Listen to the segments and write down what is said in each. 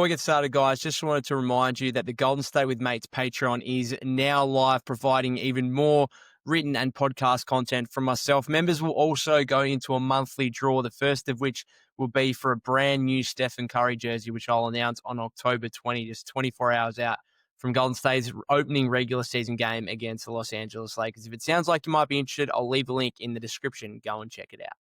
Before we get started, guys, just wanted to remind you that the Golden State with Mates Patreon is now live, providing even more written and podcast content from myself. Members will also go into a monthly draw, the first of which will be for a brand new Stephen Curry jersey, which I'll announce on October 20, just 24 hours out from Golden State's opening regular season game against the Los Angeles Lakers. If it sounds like you might be interested, I'll leave a link in the description. Go and check it out.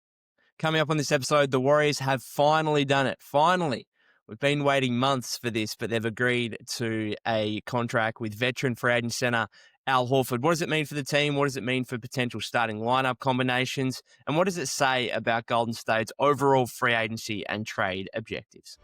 Coming up on this episode, the Warriors have finally done it. Finally. We've been waiting months for this, but they've agreed to a contract with veteran free agent center Al Horford. What does it mean for the team? What does it mean for potential starting lineup combinations? And what does it say about Golden State's overall free agency and trade objectives?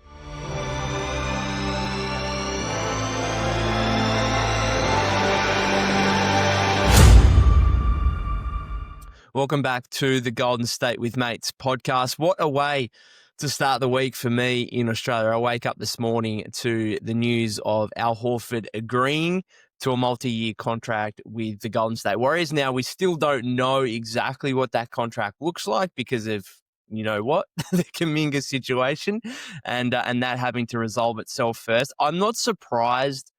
Welcome back to the Golden State with Mates podcast. What a way to start the week for me in Australia. I wake up this morning to the news of Al Horford agreeing to a multi-year contract with the Golden State Warriors. Now, we still don't know exactly what that contract looks like because of, you know what, the Kuminga situation and that having to resolve itself first. I'm not surprised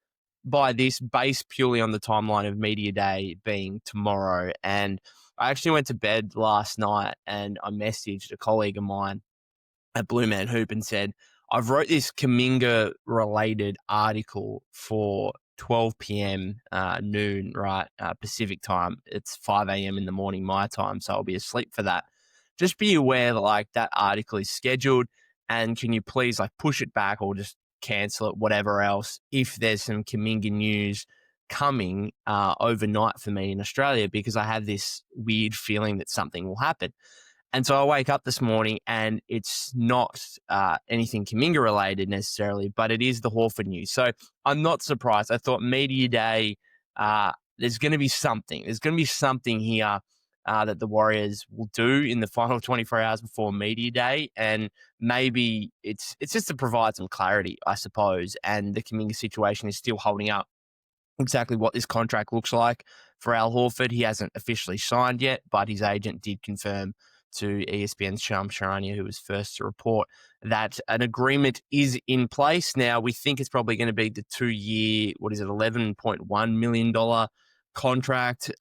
by this based purely on the timeline of Media Day being tomorrow. And I actually went to bed last night and I messaged a colleague of mine at Blue Man Hoop and said, I've wrote this Kuminga related article for 12 p.m. Noon, right? Pacific time. It's 5 a.m. in the morning, my time. So I'll be asleep for that. Just be aware that that article is scheduled and can you please push it back or just cancel it, whatever else, if there's some Kuminga news coming overnight for me in Australia, because I have this weird feeling that something will happen. And so I wake up this morning and it's not anything Kuminga related necessarily, but it is the Horford news. So I'm not surprised. I thought Media Day, there's going to be something. There's going to be something here that the Warriors will do in the final 24 hours before Media Day. And maybe it's just to provide some clarity, I suppose. And the Kuminga situation is still holding up exactly what this contract looks like for Al Horford. He hasn't officially signed yet, but his agent did confirm to ESPN's Shams Charania, who was first to report, that an agreement is in place. Now, we think it's probably going to be the 2-year, $11.1 million contract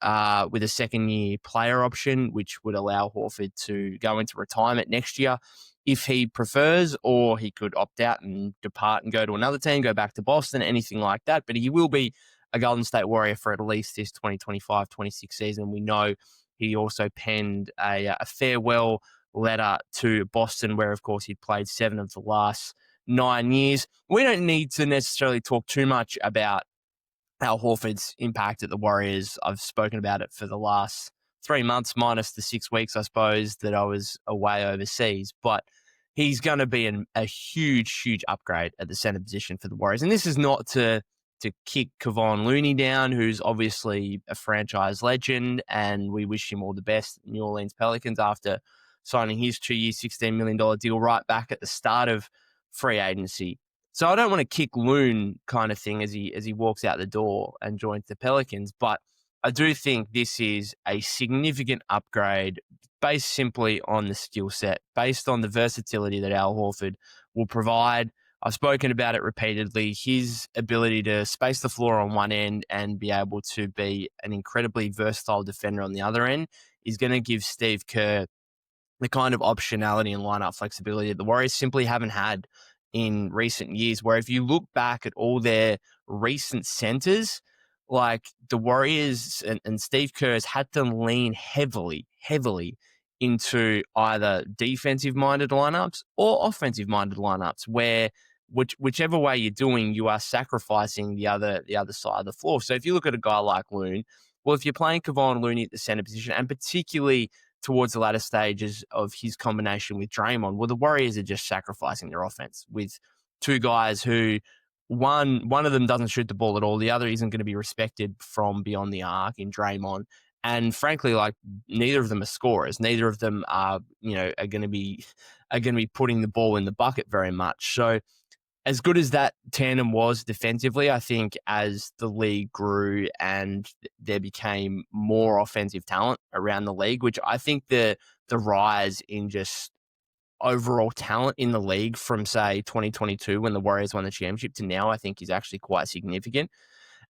with a second-year player option, which would allow Horford to go into retirement next year if he prefers, or he could opt out and depart and go to another team, go back to Boston, anything like that. But he will be a Golden State Warrior for at least this 2025-26 season. We know he also penned a farewell letter to Boston, where, of course, he'd played 7 of the last 9 years. We don't need to necessarily talk too much about Al Horford's impact at the Warriors. I've spoken about it for the last 3 months, minus the 6 weeks, I suppose, that I was away overseas. But he's going to be a huge, huge upgrade at the center position for the Warriors. And this is not to kick Kevon Looney down, who's obviously a franchise legend, and we wish him all the best at New Orleans Pelicans after signing his 2-year, $16 million deal right back at the start of free agency. So I don't want to kick Loon kind of thing as he walks out the door and joins the Pelicans, but I do think this is a significant upgrade based simply on the skill set, based on the versatility that Al Horford will provide. I've spoken about it repeatedly. His ability to space the floor on one end and be able to be an incredibly versatile defender on the other end is going to give Steve Kerr the kind of optionality and lineup flexibility that the Warriors simply haven't had in recent years, where if you look back at all their recent centers, like the Warriors and Steve Kerr has had to lean heavily into either defensive-minded lineups or offensive-minded lineups, where whichever way you're doing, you are sacrificing the other side of the floor. So if you look at a guy like Loon, well, if you're playing Kevon Looney at the center position, and particularly towards the latter stages of his combination with Draymond, well, the Warriors are just sacrificing their offense with two guys who one of them doesn't shoot the ball at all. The other isn't going to be respected from beyond the arc in Draymond. And frankly, neither of them are scorers. Neither of them are going to be putting the ball in the bucket very much. So as good as that tandem was defensively, I think as the league grew and there became more offensive talent around the league, which I think the rise in just overall talent in the league from, say, 2022 when the Warriors won the championship to now, I think is actually quite significant.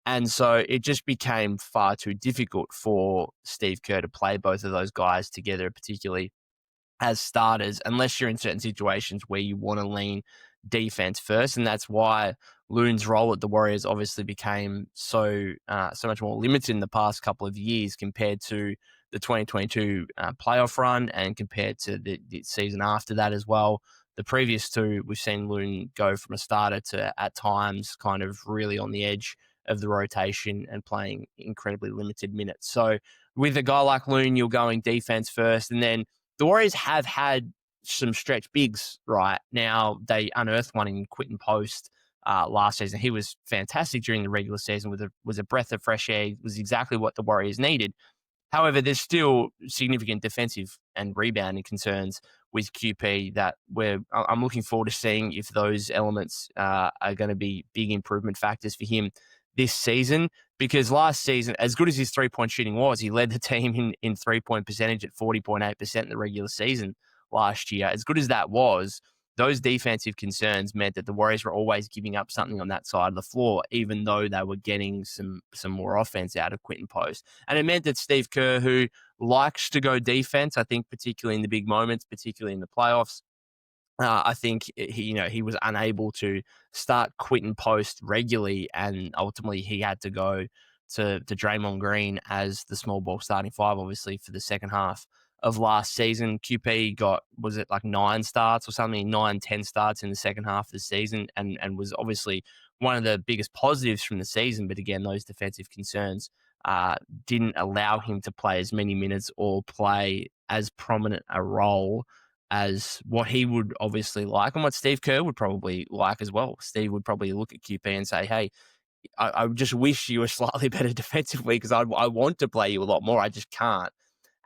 And so it just became far too difficult for Steve Kerr to play both of those guys together, particularly as starters, unless you're in certain situations where you want to lean defense first. And that's why Loon's role at the Warriors obviously became so much more limited in the past couple of years compared to the 2022 playoff run and compared to the season after that as well. The previous two, we've seen Loon go from a starter to, at times, kind of really on the edge of the rotation and playing incredibly limited minutes. So with a guy like Loon, you're going defense first, and then the Warriors have had some stretch bigs, right? Now, they unearthed one in Quinton Post last season. He was fantastic during the regular season, was a breath of fresh air, was exactly what the Warriors needed. However, there's still significant defensive and rebounding concerns with QP that I'm looking forward to seeing if those elements are going to be big improvement factors for him this season. Because last season, as good as his three-point shooting was, he led the team in three-point percentage at 40.8% in the regular season last year. As good as that was, those defensive concerns meant that the Warriors were always giving up something on that side of the floor, even though they were getting some more offense out of Quinton Post. And it meant that Steve Kerr, who likes to go defense, I think particularly in the big moments, particularly in the playoffs, I think he was unable to start Quinton Post regularly, and ultimately he had to go to Draymond Green as the small ball starting five, obviously, for the second half of last season. QP got, was it like 9 starts or something, 10 starts in the second half of the season, and was obviously one of the biggest positives from the season. But again, those defensive concerns didn't allow him to play as many minutes or play as prominent a role as what he would obviously like and what Steve Kerr would probably like as well. Steve would probably look at QP and say, hey, I just wish you were slightly better defensively because I want to play you a lot more. I just can't.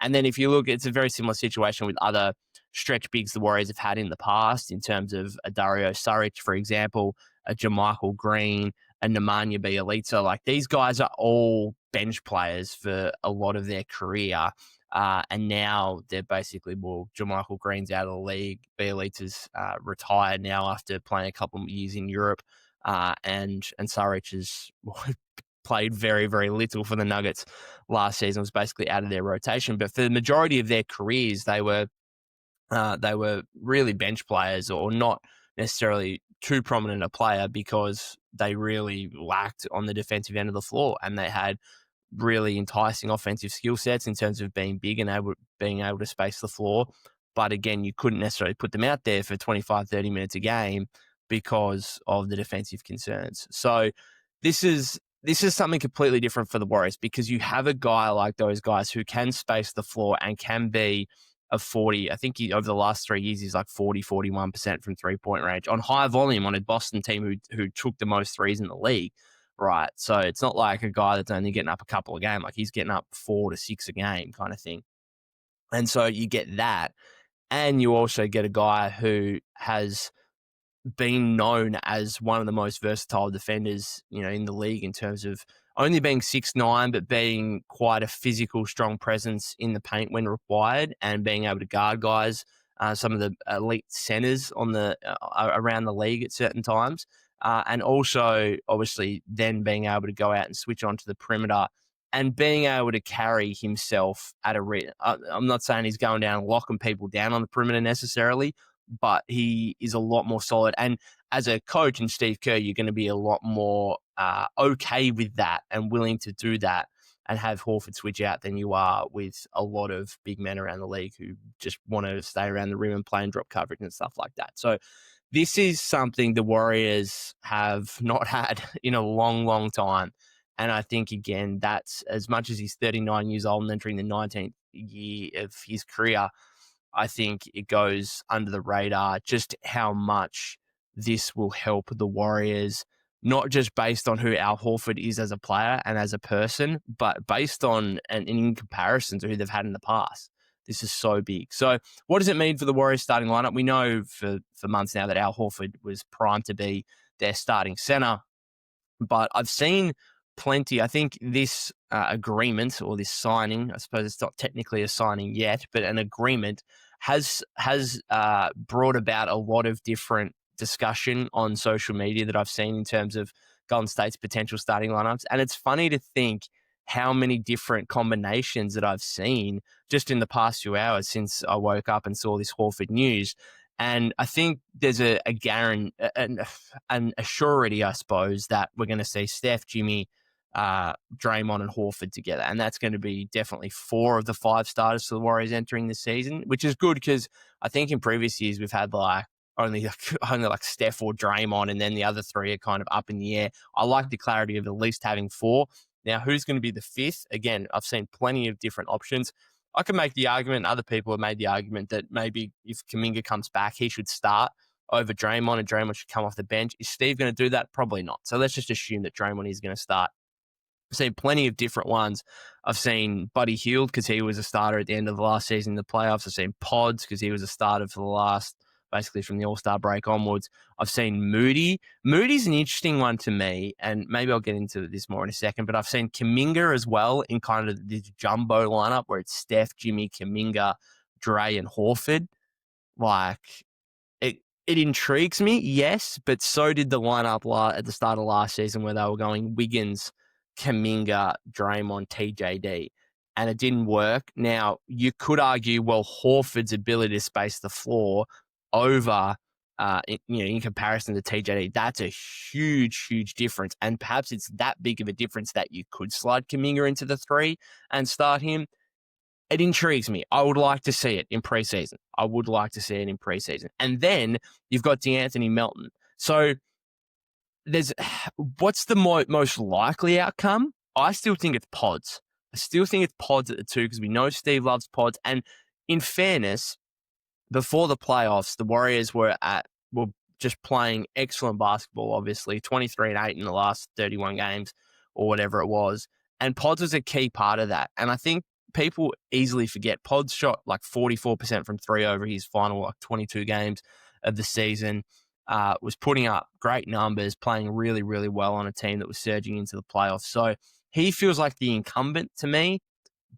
And then if you look, it's a very similar situation with other stretch bigs the Warriors have had in the past in terms of a Dario Saric, for example, a JaMychal Green, a Nemanja Bjelica. Like, these guys are all bench players for a lot of their career. And now they're basically, JaMychal Green's out of the league. Bjelica's retired now after playing a couple of years in Europe. And Saric has played very, very little for the Nuggets last season, was basically out of their rotation. But for the majority of their careers, they were really bench players, or not necessarily too prominent a player, because they really lacked on the defensive end of the floor, and they had really enticing offensive skill sets in terms of being big and being able to space the floor. But again, you couldn't necessarily put them out there for 25, 30 minutes a game because of the defensive concerns. So this is something completely different for the Warriors, because you have a guy like those guys who can space the floor and can be a 40. I think over the last 3 years, he's like 40, 41% from 3-point range on high volume on a Boston team who took the most threes in the league. Right. So it's not like a guy that's only getting up a couple a game. Like, he's getting up 4 to 6 a game kind of thing. And so you get that. And you also get a guy who has been known as one of the most versatile defenders, in the league, in terms of only being 6'9", but being quite a physical, strong presence in the paint when required, and being able to guard guys, some of the elite centers on the around the league at certain times. And also, obviously, then being able to go out and switch onto the perimeter and being able to carry himself at a I'm not saying he's going down and locking people down on the perimeter necessarily, but he is a lot more solid. And as a coach in Steve Kerr, you're going to be a lot more okay with that and willing to do that and have Horford switch out than you are with a lot of big men around the league who just want to stay around the rim and play and drop coverage and stuff like that. So this is something the Warriors have not had in a long, long time. And I think, again, that's, as much as he's 39 years old and entering the 19th year of his career, I think it goes under the radar just how much this will help the Warriors, not just based on who Al Horford is as a player and as a person, but based on and in comparison to who they've had in the past. This is so big. So what does it mean for the Warriors starting lineup? We know for months now that Al Horford was primed to be their starting center, but I've seen plenty. I think this agreement, or this signing, I suppose it's not technically a signing yet, but an agreement has brought about a lot of different discussion on social media that I've seen in terms of Golden State's potential starting lineups. And it's funny to think how many different combinations that I've seen just in the past few hours since I woke up and saw this Horford news. And I think there's a guarantee, an assurity, I suppose, that we're going to see Steph, Jimmy, Draymond, and Horford together. And that's going to be definitely 4 of the 5 starters for the Warriors entering the season, which is good because I think in previous years we've had only like Steph or Draymond, and then the other 3 are kind of up in the air. I like the clarity of at least having 4. Now, who's going to be the 5th? Again, I've seen plenty of different options. I can make the argument, other people have made the argument that maybe if Kuminga comes back, he should start over Draymond and Draymond should come off the bench. Is Steve going to do that? Probably not. So let's just assume that Draymond is going to start. I've seen plenty of different ones. I've seen Buddy Hield because he was a starter at the end of the last season in the playoffs. I've seen Pods because he was a starter for the last, basically from the All-Star break onwards. I've seen Moody. Moody's an interesting one to me, and maybe I'll get into this more in a second, but I've seen Kuminga as well in kind of this jumbo lineup where it's Steph, Jimmy, Kuminga, Dre, and Horford. Like, it intrigues me, yes, but so did the lineup at the start of last season where they were going Wiggins, Kuminga, Draymond, TJD, and it didn't work. Now, you could argue, well, Horford's ability to space the floor over, in comparison to TJD, that's a huge, huge difference. And perhaps it's that big of a difference that you could slide Kuminga into the 3 and start him. It intrigues me. I would like to see it in preseason. And then you've got DeAnthony Melton. So what's the most likely outcome? I still think it's Pods. I still think it's Pods at the 2 because we know Steve loves Pods. And in fairness, before the playoffs, the Warriors were just playing excellent basketball, obviously, 23-8 in the last 31 games or whatever it was. And Pods was a key part of that. And I think people easily forget Pods shot like 44% from 3 over his final 22 games of the season, was putting up great numbers, playing really, really well on a team that was surging into the playoffs. So he feels like the incumbent to me,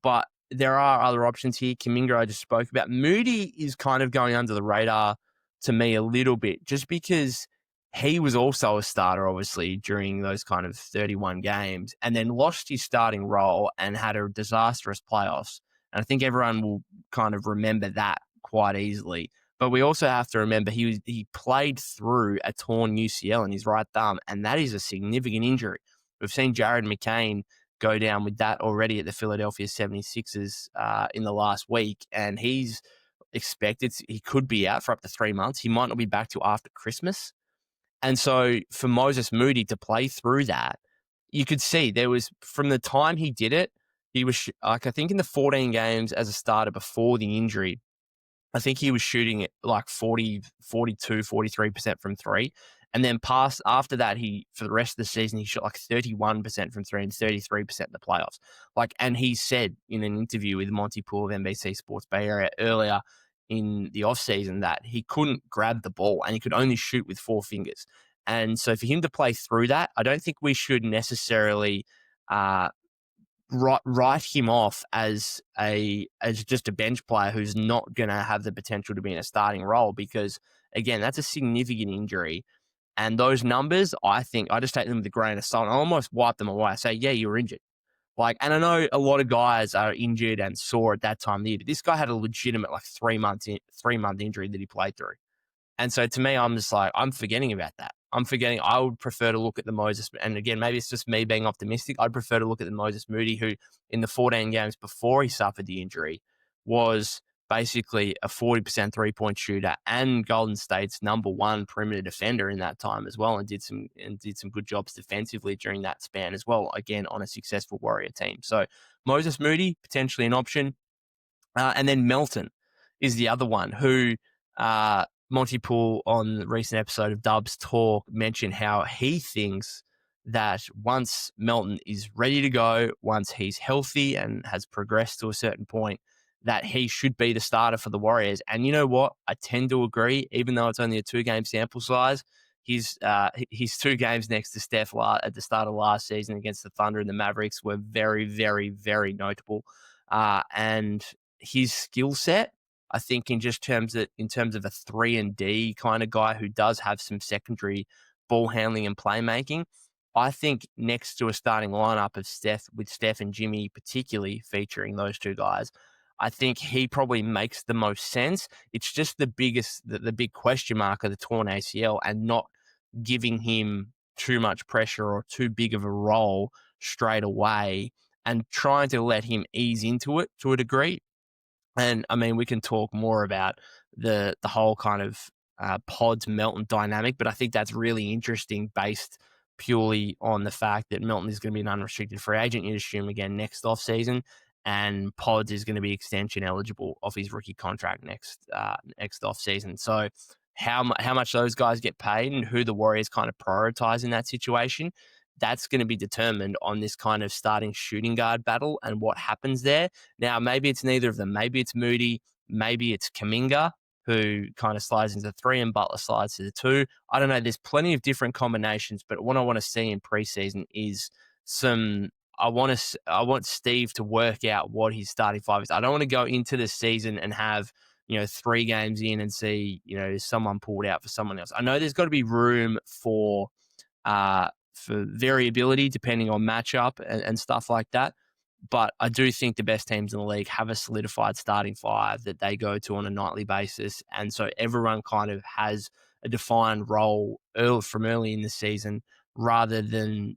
but there are other options here. Kuminga, I just spoke about. Moody is kind of going under the radar to me a little bit just because he was also a starter, obviously, during those kind of 31 games and then lost his starting role and had a disastrous playoffs. And I think everyone will kind of remember that quite easily. But we also have to remember he played through a torn UCL in his right thumb, and that is a significant injury. We've seen Jared McCain go down with that already at the Philadelphia 76ers in the last week, and he's expected he could be out for up to 3 months. He might not be back till after Christmas. And so for Moses Moody to play through that, you could see there was, from the time he did it, he was I think in the 14 games as a starter before the injury, I think he was shooting it like 40, 42, 43% from 3. And then after that, for the rest of the season, he shot like 31% from 3 and 33% in the playoffs. And he said in an interview with Monty Poole of NBC Sports Bay Area earlier in the offseason that he couldn't grab the ball and he could only shoot with 4 fingers. And so for him to play through that, I don't think we should necessarily write him off as just a bench player who's not going to have the potential to be in a starting role because, again, that's a significant injury. And those numbers, I think, I just take them with a grain of salt. I almost wipe them away. I say, yeah, you were injured. And I know a lot of guys are injured and sore at that time of the year, but this guy had a legitimate 3-month injury that he played through. And so to me, I'm just I'm forgetting about that. I would prefer to look at the Moses, and again, maybe it's just me being optimistic. I'd prefer to look at the Moses Moody, who in the 14 games before he suffered the injury was basically a 40% 3-point shooter and Golden State's #1 perimeter defender in that time as well, and did some good jobs defensively during that span as well, again, on a successful Warrior team. So Moses Moody, potentially an option. And then Melton is the other one who Monty Poole on the recent episode of Dubs Talk mentioned how he thinks that once Melton is ready to go, once he's healthy and has progressed to a certain point, that he should be the starter for the Warriors. And you know what? I tend to agree, even though it's only a 2-game sample size. His 2 games next to Steph at the start of last season against the Thunder and the Mavericks were very, very, very notable. And his skill set, I think in terms of a 3-and-D kind of guy who does have some secondary ball handling and playmaking, I think next to a starting lineup of Steph and Jimmy, particularly featuring those two guys, I think he probably makes the most sense. It's just the big question mark of the torn ACL and not giving him too much pressure or too big of a role straight away and trying to let him ease into it to a degree. And I mean, we can talk more about the whole kind of Pods Melton dynamic, but I think that's really interesting based purely on the fact that Melton is going to be an unrestricted free agent, you'd assume, again next offseason, and Pods is going to be extension eligible off his rookie contract next offseason. So how much those guys get paid and who the Warriors kind of prioritize in that situation, that's going to be determined on this kind of starting shooting guard battle and what happens there. Now, maybe it's neither of them. Maybe it's Moody. Maybe it's Kuminga, who kind of slides into 3 and Butler slides to the 2. I don't know. There's plenty of different combinations, but what I want to see in preseason is I want Steve to work out what his starting five is. I don't want to go into the season and have 3 games in and see someone pulled out for someone else. I know there's got to be room for variability depending on matchup and stuff like that. But I do think the best teams in the league have a solidified starting five that they go to on a nightly basis. And so everyone kind of has a defined role from early in the season rather than,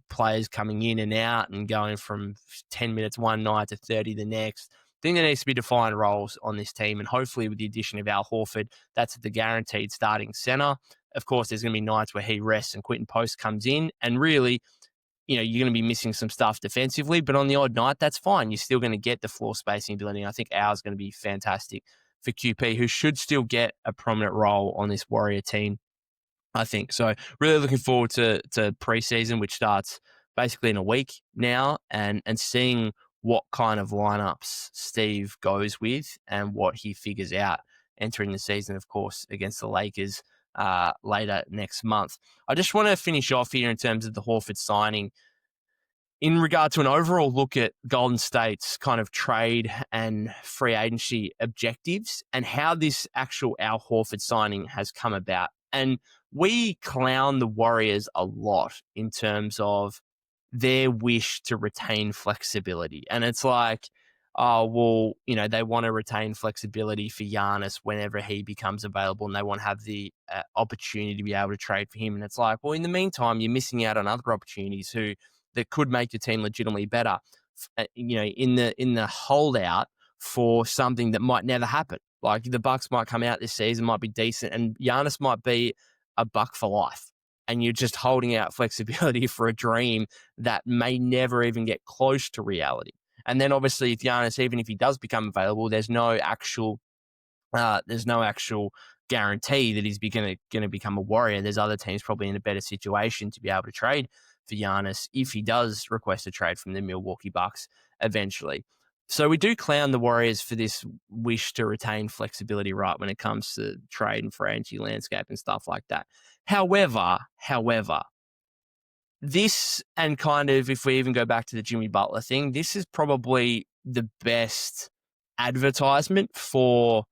players coming in and out and going from 10 minutes one night to 30 the next. I think there needs to be defined roles on this team. And hopefully with the addition of Al Horford, that's the guaranteed starting center. Of course, there's going to be nights where he rests and Quentin Post comes in. And really, you're going to be missing some stuff defensively, but on the odd night, that's fine. You're still going to get the floor spacing ability. I think Al's going to be fantastic for QP, who should still get a prominent role on this Warrior team, I think. So really looking forward to preseason, which starts basically in a week now, and seeing what kind of lineups Steve goes with and what he figures out entering the season, of course, against the Lakers later next month. I just want to finish off here in terms of the Horford signing in regard to an overall look at Golden State's kind of trade and free agency objectives and how this actual Al Horford signing has come about. And we clown the Warriors a lot in terms of their wish to retain flexibility. And it's like, oh, well, they want to retain flexibility for Giannis whenever he becomes available and they want to have the opportunity to be able to trade for him. And it's like, well, in the meantime, you're missing out on other opportunities that could make your team legitimately better, in the holdout for something that might never happen. Like the Bucks might come out this season, might be decent, and Giannis might be a Buck for life. And you're just holding out flexibility for a dream that may never even get close to reality. And then obviously, if Giannis, even if he does become available, there's no actual guarantee that he's going to become a Warrior. There's other teams probably in a better situation to be able to trade for Giannis if he does request a trade from the Milwaukee Bucks eventually. So we do clown the Warriors for this wish to retain flexibility, right, when it comes to trade and free agency landscape and stuff like that. However, this, and kind of if we even go back to the Jimmy Butler thing, this is probably the best advertisement for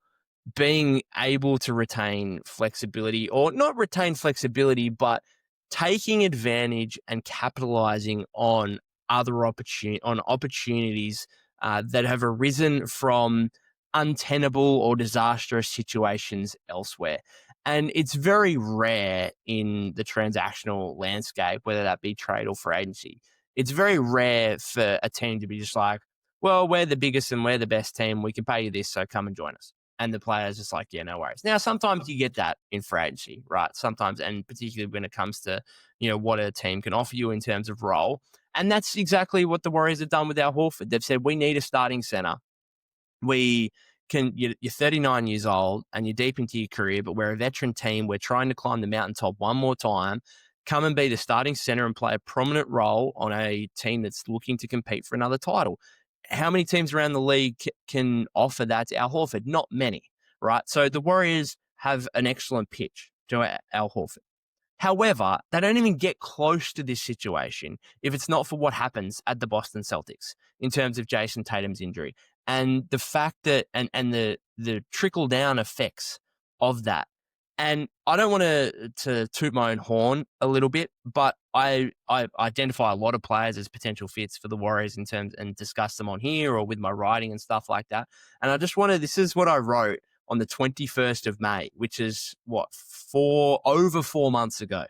being able to retain flexibility, or not retain flexibility, but taking advantage and capitalizing on opportunities that have arisen from untenable or disastrous situations elsewhere. And it's very rare in the transactional landscape, whether that be trade or free agency. It's very rare for a team to be just like, well, we're the biggest and we're the best team. We can pay you this, so come and join us. And the player's just like, yeah, no worries. Now, sometimes you get that in free agency, right? Sometimes, and particularly when it comes to, what a team can offer you in terms of role. And that's exactly what the Warriors have done with Al Horford. They've said, we need a starting center. You're 39 years old and you're deep into your career, but we're a veteran team. We're trying to climb the mountaintop one more time. Come and be the starting center and play a prominent role on a team that's looking to compete for another title. How many teams around the league can offer that to Al Horford? Not many, right? So the Warriors have an excellent pitch to Al Horford. However, they don't even get close to this situation if it's not for what happens at the Boston Celtics in terms of Jason Tatum's injury. and the fact that and the trickle down effects of that. And I don't want to toot my own horn a little bit, but I identify a lot of players as potential fits for the Warriors in terms and discuss them on here or with my writing and stuff like that. And I just wanted, this is what I wrote on the 21st of May, which is over 4 months ago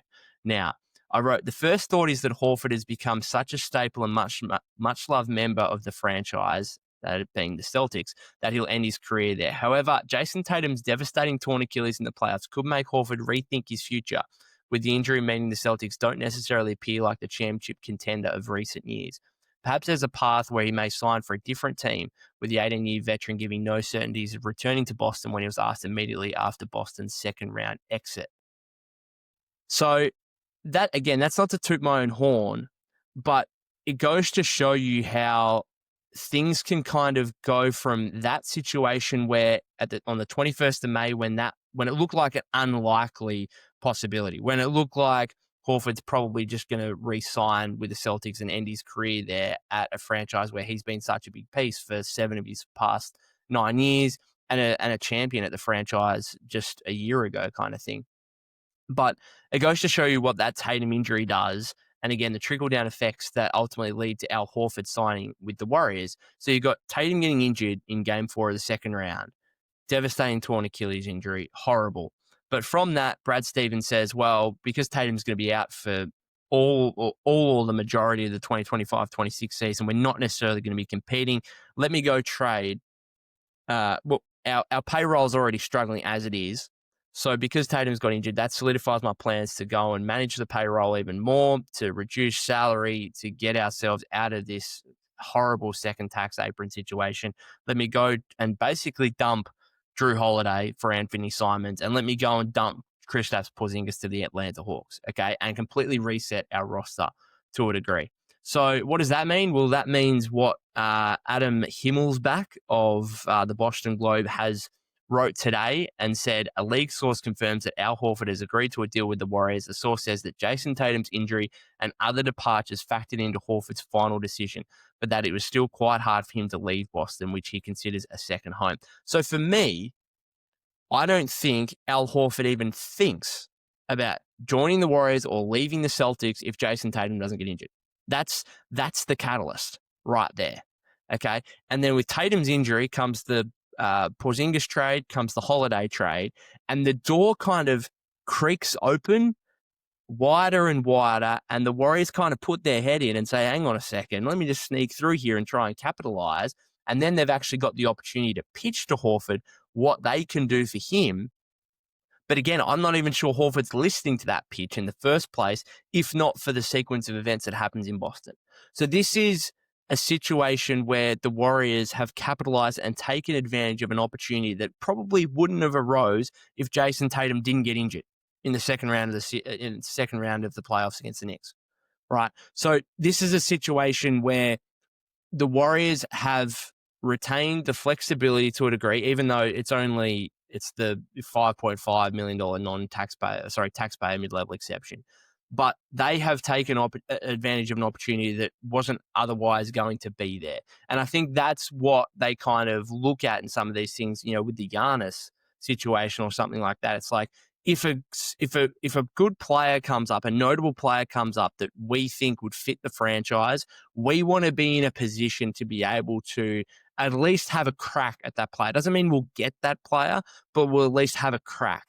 now. I wrote, the first thought is that Horford has become such a staple and much loved member of the franchise, that being the Celtics, that he'll end his career there. However, Jason Tatum's devastating torn Achilles in the playoffs could make Horford rethink his future, with the injury meaning the Celtics don't necessarily appear like the championship contender of recent years. Perhaps there's a path where he may sign for a different team, with the 18-year veteran giving no certainties of returning to Boston when he was asked immediately after Boston's second-round exit. So that, again, that's not to toot my own horn, but it goes to show you how things can kind of go from that situation where on the 21st of May, when it looked like an unlikely possibility, when it looked like Horford's probably just going to re-sign with the Celtics and end his career there at a franchise where he's been such a big piece for 7 of his past 9 years and a champion at the franchise just a year ago kind of thing. But it goes to show you what that Tatum injury does. And again, the trickle-down effects that ultimately lead to Al Horford signing with the Warriors. So you got Tatum getting injured in Game 4 of the second round. Devastating torn Achilles injury. Horrible. But from that, Brad Stevens says, well, because Tatum's going to be out for all or the majority of the 2025-26 season, we're not necessarily going to be competing. Let me go trade. Our payroll is already struggling as it is. So because Tatum's got injured, that solidifies my plans to go and manage the payroll even more, to reduce salary, to get ourselves out of this horrible second tax apron situation. Let me go and basically dump Drew Holiday for Anthony Simons, and let me go and dump Kristaps Porzingis to the Atlanta Hawks, okay, and completely reset our roster to a degree. So what does that mean? Well, that means what Adam Himmelsbach of the Boston Globe has wrote today and said, a league source confirms that Al Horford has agreed to a deal with the Warriors. The source says that Jason Tatum's injury and other departures factored into Horford's final decision, but that it was still quite hard for him to leave Boston, which he considers a second home. So for me, I don't think Al Horford even thinks about joining the Warriors or leaving the Celtics if Jason Tatum doesn't get injured. That's the catalyst right there, okay? And then with Tatum's injury comes the Porzingis trade, comes the Holiday trade, and the door kind of creaks open wider and wider, and the Warriors kind of put their head in and say, hang on a second, let me just sneak through here and try and capitalize. And then they've actually got the opportunity to pitch to Horford what they can do for him. But again, I'm not even sure Horford's listening to that pitch in the first place, if not for the sequence of events that happens in Boston. So this is a situation where the Warriors have capitalized and taken advantage of an opportunity that probably wouldn't have arose if Jason Tatum didn't get injured in the second round of the playoffs against the Knicks, right? So this is a situation where the Warriors have retained the flexibility to a degree, even though it's the $5.5 million taxpayer mid-level exception. But they have taken advantage of an opportunity that wasn't otherwise going to be there. And I think that's what they kind of look at in some of these things, with the Giannis situation or something like that. It's like, if a good player comes up, a notable player comes up that we think would fit the franchise, we want to be in a position to be able to at least have a crack at that player. Doesn't mean we'll get that player, but we'll at least have a crack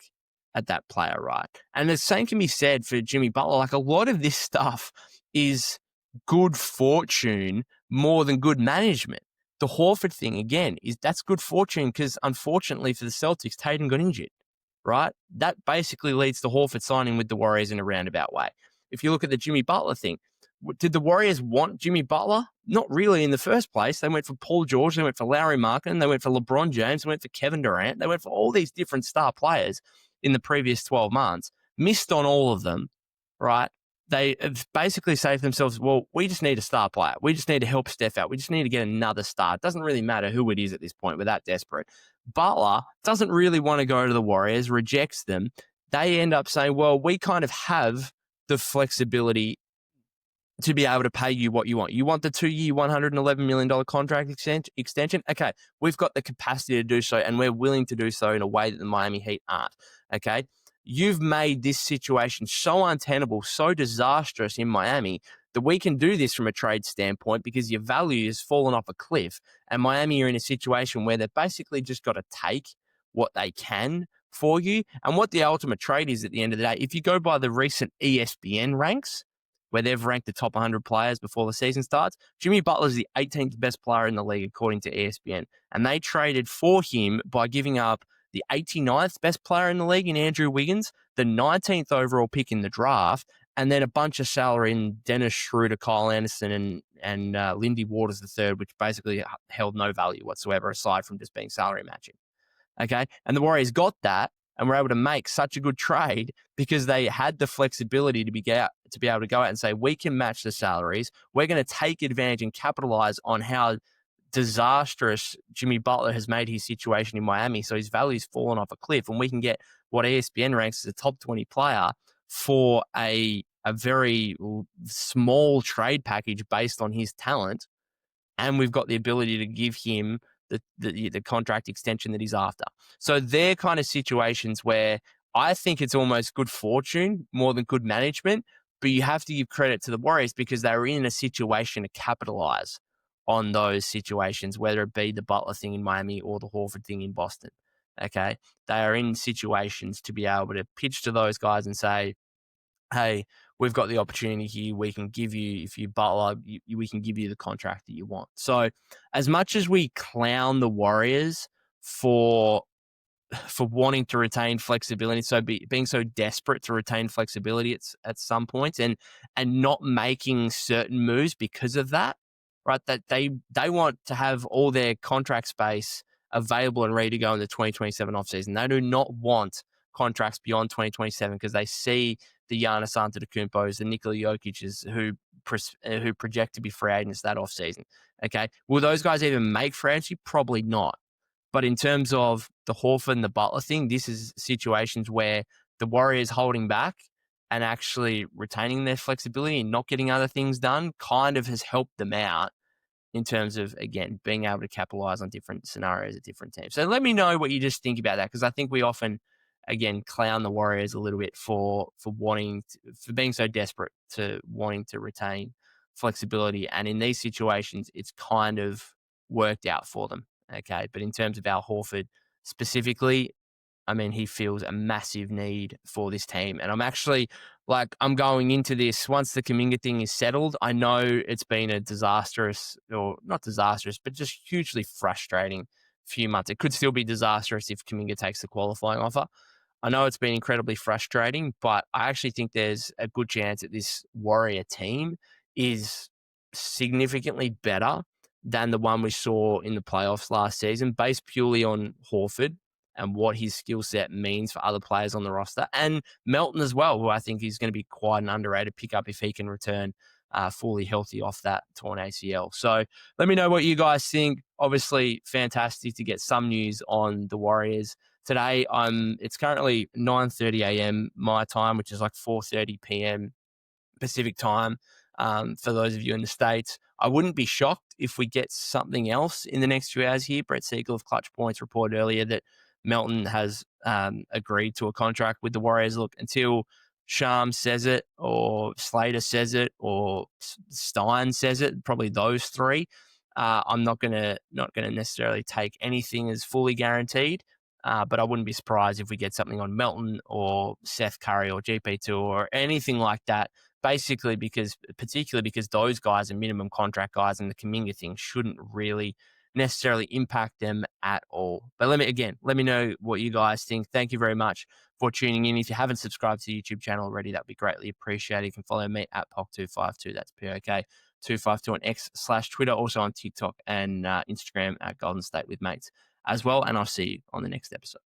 at that player, right? And the same can be said for Jimmy Butler. Like, a lot of this stuff is good fortune more than good management. The Horford thing, again, that's good fortune because, unfortunately for the Celtics, Tatum got injured, right? That basically leads to Horford signing with the Warriors in a roundabout way. If you look at the Jimmy Butler thing, did the Warriors want Jimmy Butler? Not really in the first place. They went for Paul George, they went for Larry Markkinen, they went for LeBron James, they went for Kevin Durant, they went for all these different star players in the previous 12 months, missed on all of them, right? They have basically say to themselves, well, we just need a star player. We just need to help Steph out. We just need to get another star. It doesn't really matter who it is at this point. We're that desperate. Butler doesn't really want to go to the Warriors, rejects them. They end up saying, well, we kind of have the flexibility to be able to pay you what you want. You want the 2-year, $111 million contract extension? Okay, we've got the capacity to do so, and we're willing to do so in a way that the Miami Heat aren't. Okay, you've made this situation so untenable, so disastrous in Miami that we can do this from a trade standpoint because your value has fallen off a cliff. And Miami are in a situation where they've basically just got to take what they can for you. And what the ultimate trade is at the end of the day, if you go by the recent ESPN ranks, where they've ranked the top 100 players before the season starts, Jimmy Butler is the 18th best player in the league, according to ESPN. And they traded for him by giving up the 89th best player in the league in Andrew Wiggins, the 19th overall pick in the draft, and then a bunch of salary in Dennis Schroeder, Kyle Anderson, and Lindy Waters III, which basically held no value whatsoever aside from just being salary matching. Okay. And the Warriors got that and were able to make such a good trade because they had the flexibility to be able to go out and say, we can match the salaries. We're going to take advantage and capitalize on how disastrous Jimmy Butler has made his situation in Miami. So his value's fallen off a cliff, and we can get what ESPN ranks as a top 20 player for a very small trade package based on his talent. And we've got the ability to give him the contract extension that he's after. So they're kind of situations where I think it's almost good fortune more than good management, but you have to give credit to the Warriors because they were in a situation to capitalize on those situations, whether it be the Butler thing in Miami or the Horford thing in Boston. Okay. They are in situations to be able to pitch to those guys and say, hey, we've got the opportunity here. We can give you, if you Butler, we can give you the contract that you want. So as much as we clown the Warriors for wanting to retain flexibility, so being so desperate to retain flexibility at some points and not making certain moves because of that, right? That they want to have all their contract space available and ready to go in the 2027 offseason. They do not want contracts beyond 2027 because they see the Giannis Antetokounmpos, the Nikola Jokic's who project to be free agents that offseason. Okay, will those guys even make free agency? Probably not. But in terms of the Horford and the Butler thing, this is situations where the Warriors holding back and actually retaining their flexibility and not getting other things done kind of has helped them out in terms of, again, being able to capitalize on different scenarios at different teams. So let me know what you just think about that, because I think we often, again, clown the Warriors a little bit for being so desperate to wanting to retain flexibility. And in these situations, it's kind of worked out for them. Okay. But in terms of Al Horford specifically, I mean, he feels a massive need for this team. And I'm going into this, once the Kuminga thing is settled, I know it's been a disastrous, or not disastrous, but just hugely frustrating few months. It could still be disastrous if Kuminga takes the qualifying offer. I know it's been incredibly frustrating, but I actually think there's a good chance that this Warrior team is significantly better than the one we saw in the playoffs last season, based purely on Horford and what his skill set means for other players on the roster. And Melton as well, who I think is going to be quite an underrated pickup if he can return fully healthy off that torn ACL. So let me know what you guys think. Obviously, fantastic to get some news on the Warriors. Today, it's currently 9:30 a.m. my time, which is like 4:30 p.m. Pacific time. For those of you in the States, I wouldn't be shocked if we get something else in the next few hours here. Brett Siegel of Clutch Points reported earlier that Melton has agreed to a contract with the Warriors. Look, until Sham says it, or Slater says it, or Stein says it, probably those three, I'm not gonna necessarily take anything as fully guaranteed. But I wouldn't be surprised if we get something on Melton or Seth Curry or GP2 or anything like that. Particularly because those guys are minimum contract guys, and the Kuminga thing shouldn't really necessarily impact them at all. But let me know what you guys think. Thank you very much for tuning in. If you haven't subscribed to the YouTube channel already, that'd be greatly appreciated. You can follow me at POC252. That's POK252 on X/Twitter, also on TikTok and Instagram at Golden State with Mates as well. And I'll see you on the next episode.